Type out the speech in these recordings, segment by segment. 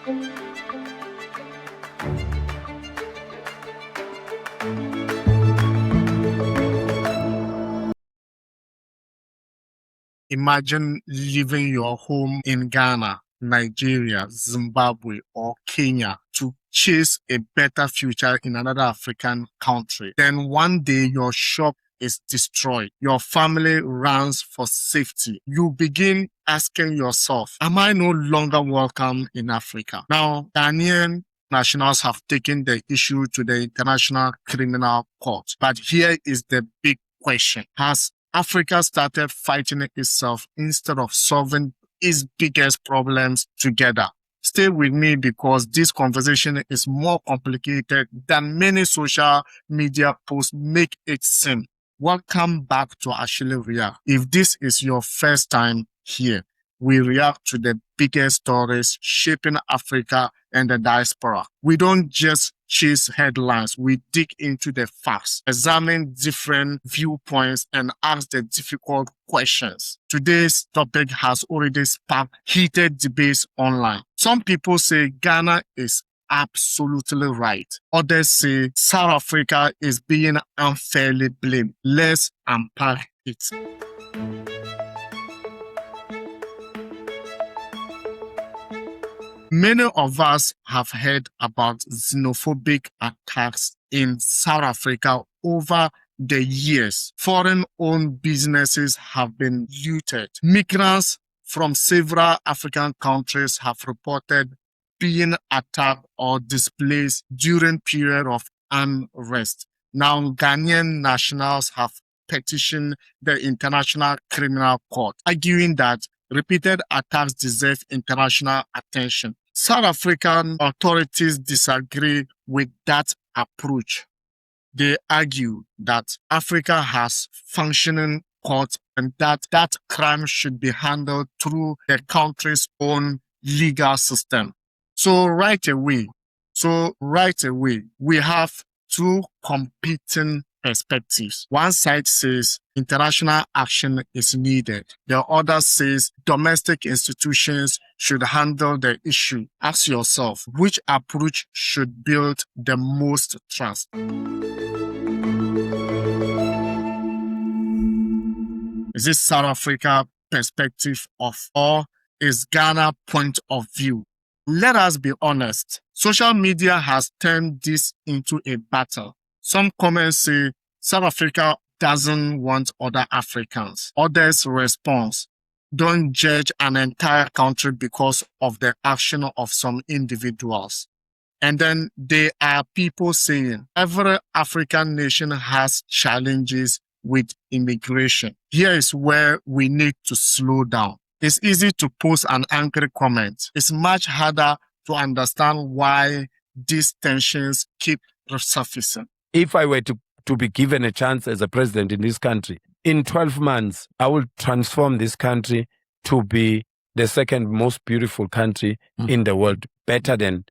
Imagine leaving your home in Ghana, Nigeria, Zimbabwe, or Kenya to chase a better future in another African country. Then one day your shop is destroyed. Your family runs for safety. You begin asking yourself, am I no longer welcome in Africa? Now, Ghanaian nationals have taken the issue to the International Criminal Court. But here is the big question. Has Africa started fighting itself instead of solving its biggest problems together? Stay with me because this conversation is more complicated than many social media posts make it seem. Welcome back to Actually React. If this is your first time here, we react to the biggest stories shaping Africa and the diaspora. We don't just chase headlines, we dig into the facts, examine different viewpoints, and ask the difficult questions. Today's topic has already sparked heated debates online. Some people say Ghana is absolutely right. Others say South Africa is being unfairly blamed. Let's unpack it. Many of us have heard about xenophobic attacks in South Africa over the years. Foreign-owned businesses have been looted. Migrants from several African countries have reported being attacked or displaced during period of unrest. Now, Ghanaian nationals have petitioned the International Criminal Court, arguing that repeated attacks deserve international attention. South African authorities disagree with that approach. They argue that Africa has functioning courts and that crime should be handled through the country's own legal system. So right away, we have two competing perspectives. One side says international action is needed. The other says domestic institutions should handle the issue. Ask yourself, which approach should build the most trust? Is this South Africa perspective or is Ghana point of view? Let us be honest. Social media has turned this into a battle. Some comments say South Africa doesn't want other Africans. Others respond, don't judge an entire country because of the action of some individuals. And then there are people saying every African nation has challenges with immigration. Here is where we need to slow down. It's easy to post an angry comment. It's much harder to understand why these tensions keep resurfacing. If I were to be given a chance as a president in this country, in 12 months, I will transform this country to be the second most beautiful country in the world, better than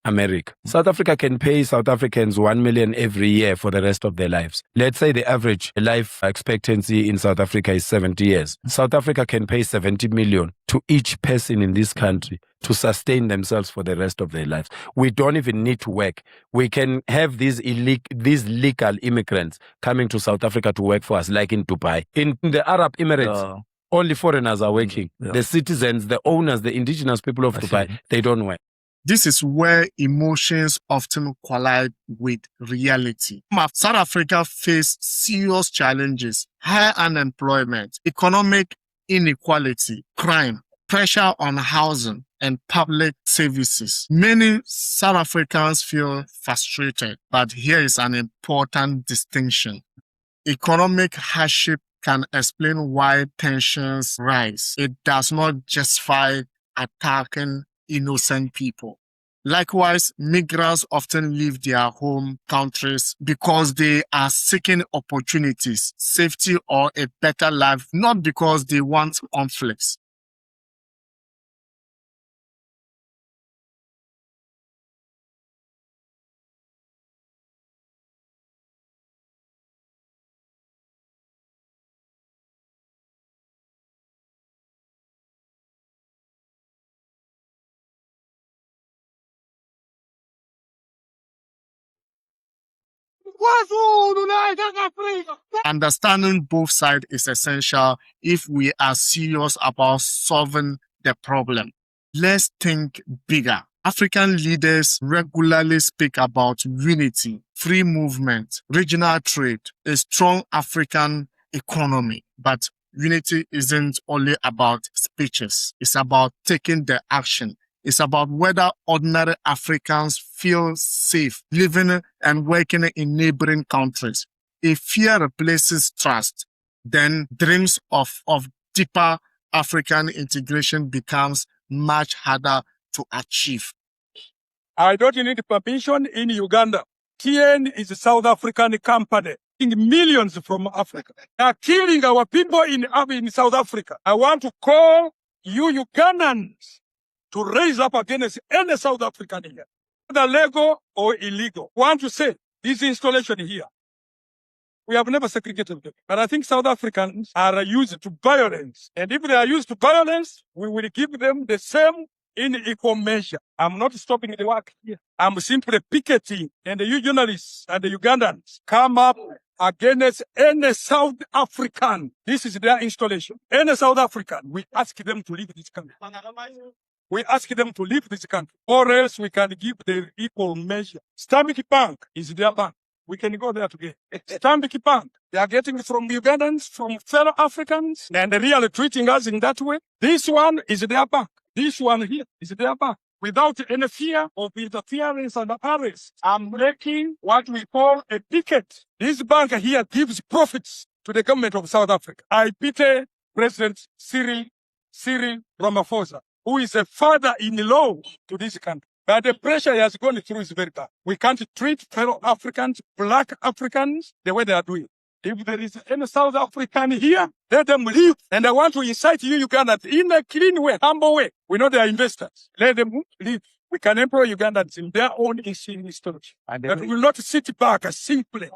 America. South Africa can pay South Africans 1 million every year for the rest of their lives. Let's say the average life expectancy in South Africa is 70 years. South Africa can pay 70 million to each person in this country to sustain themselves for the rest of their lives. We don't even need to work. We can have these legal immigrants coming to South Africa to work for us, like in Dubai. In the Arab Emirates, only foreigners are working. The citizens, the owners, the indigenous people of Dubai, they don't work. This is where emotions often collide with reality. South Africa faced serious challenges, high unemployment, economic inequality, crime, pressure on housing and public services. Many South Africans feel frustrated, but here is an important distinction. Economic hardship can explain why tensions rise. It does not justify attacking innocent people. Likewise, migrants often leave their home countries because they are seeking opportunities, safety, or a better life, not because they want conflicts. Understanding both sides is essential if we are serious about solving the problem. Let's think bigger. African leaders regularly speak about unity, free movement, regional trade, a strong African economy. But unity isn't only about speeches. It's about taking the action. It's about whether ordinary Africans feel safe living and working in neighboring countries. If fear replaces trust, then dreams of deeper African integration becomes much harder to achieve. I don't need permission in Uganda. TN is a South African company. Millions from Africa. They are killing our people in South Africa. I want to call you Ugandans to raise up against any South African here, whether legal or illegal. I want to say this installation here, we have never segregated them. But I think South Africans are used to violence. And if they are used to violence, we will give them the same in equal measure. I'm not stopping the work here. I'm simply picketing. And you journalists and the Ugandans come up against any South African. This is their installation. Any South African, we ask them to leave this country. We ask them to leave this country. Or else we can give the equal measure. Stanbic Bank is their bank. We can go there together. Stanbic Bank, they are getting from Ugandans, from fellow Africans, and they're really treating us in that way. This one is their bank. This one here is their bank. Without any fear of interference and arrest, I'm making what we call a picket. This bank here gives profits to the government of South Africa. I pity President Cyril Ramaphosa, who is a father-in-law to this country. But the pressure he has gone through is very bad. We can't treat fellow Africans, black Africans, the way they are doing. If there is any South African here, let them leave. And I want to incite you, Ugandans, in a clean way, humble way. We know they are investors. Let them leave. We can employ Ugandans in their own institution. But we will not sit back simply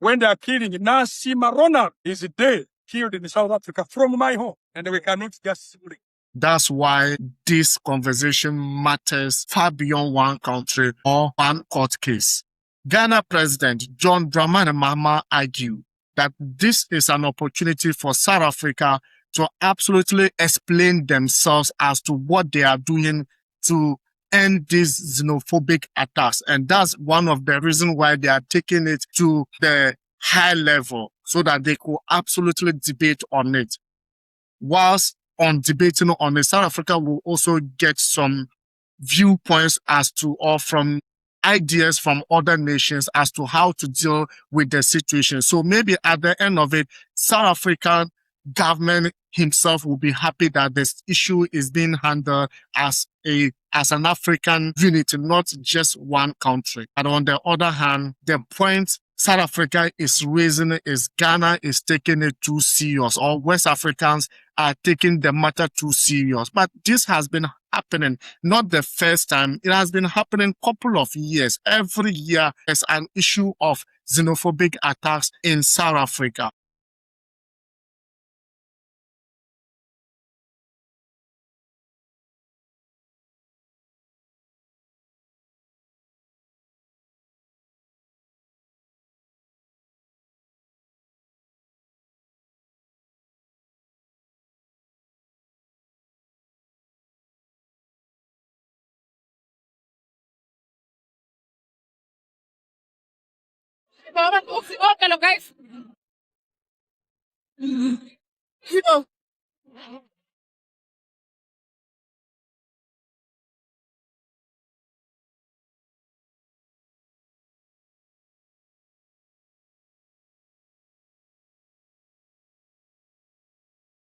when they are killing. Nasima Ronald is dead, killed in South Africa from my home. And we cannot just simply. That's why this conversation matters far beyond one country or one court case. Ghana President John Dramani Mahama argued that this is an opportunity for South Africa to absolutely explain themselves as to what they are doing to end these xenophobic attacks. And that's one of the reasons why they are taking it to the high level so that they could absolutely debate on it. Whilst on debating on it, South Africa will also get some viewpoints as to, or from ideas from other nations as to how to deal with the situation. So maybe at the end of it, South African government himself will be happy that this issue is being handled as an African unity, not just one country. And on the other hand, the point South Africa is raising is Ghana is taking it too serious, or West Africans are taking the matter too serious. But this has been happening, not the first time. It has been happening a couple of years. Every year there's an issue of xenophobic attacks in South Africa.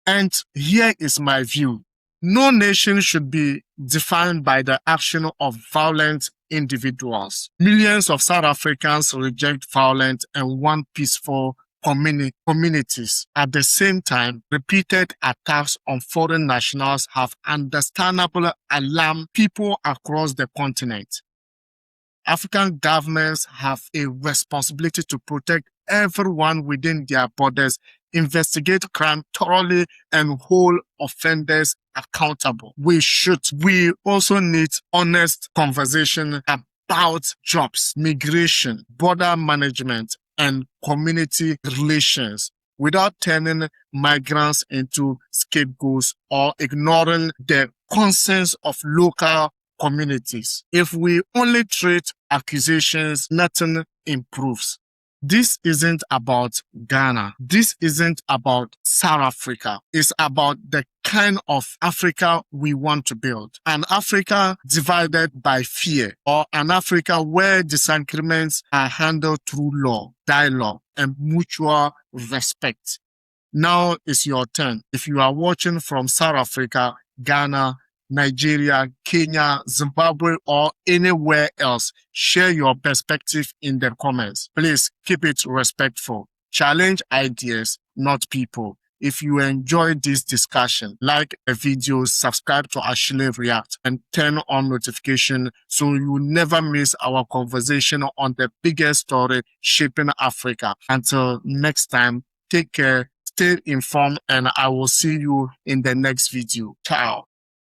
And here is my view. No nation should be defined by the action of violent individuals. Millions of South Africans reject violence and want peaceful communities. At the same time, repeated attacks on foreign nationals have understandably alarmed people across the continent. African governments have a responsibility to protect everyone within their borders, investigate crime thoroughly, and hold offenders accountable. We also need honest conversation about about jobs, migration, border management, and community relations without turning migrants into scapegoats or ignoring the concerns of local communities. If we only treat accusations, nothing improves. This isn't about Ghana. This isn't about South Africa. It's about the kind of Africa we want to build. An Africa divided by fear, or an Africa where disagreements are handled through law, dialogue, and mutual respect. Now it's your turn. If you are watching from South Africa, Ghana, Nigeria, Kenya, Zimbabwe, or anywhere else, share your perspective in the comments. Please keep it respectful. Challenge ideas, not people. If you enjoyed this discussion, like the video, subscribe to Ashley React, and turn on notification so you never miss our conversation on the biggest story shaping Africa. Until next time, take care, stay informed, and I will see you in the next video. Ciao.